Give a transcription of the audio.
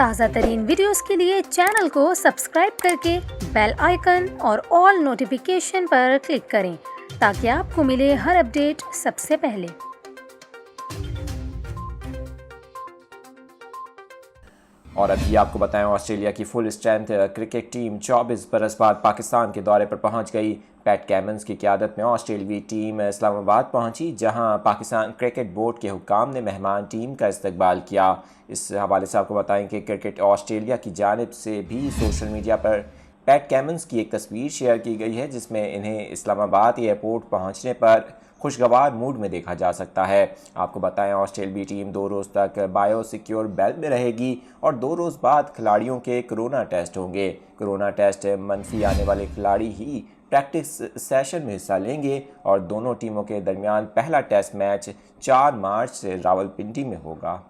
ताज़ा तरीन वीडियोस के लिए चैनल को सब्सक्राइब करके बेल आइकन और ऑल नोटिफिकेशन पर क्लिक करें ताकि आपको मिले हर अपडेट सबसे पहले। और अभी आपको बताएं, ऑस्ट्रेलिया की फुल स्ट्रेंथ क्रिकेट टीम 24 बरस बाद पाकिस्तान के दौरे पर पहुंच गई। पैट कैमन्स की क़यादत में ऑस्ट्रेलियाई टीम इस्लामाबाद पहुंची, जहां पाकिस्तान क्रिकेट बोर्ड के हुक्काम ने मेहमान टीम का इस्तकबाल किया। इस हवाले से आपको बताएं कि क्रिकेट ऑस्ट्रेलिया की जानिब से भी सोशल मीडिया पर पैट कैमन्स की एक तस्वीर शेयर की गई है, जिसमें इन्हें इस्लामाबाद एयरपोर्ट पहुंचने पर खुशगवार मूड में देखा जा सकता है। आपको बताएं, ऑस्ट्रेलियाई टीम 2 रोज़ तक बायो सिक्योर बेल्ट में रहेगी और 2 रोज़ बाद खिलाड़ियों के कोरोना टेस्ट होंगे। कोरोना टेस्ट मनफी आने वाले खिलाड़ी ही प्रैक्टिस सेशन में हिस्सा लेंगे और दोनों टीमों के दरमियान पहला टेस्ट मैच 4 मार्च से रावलपिंडी में होगा।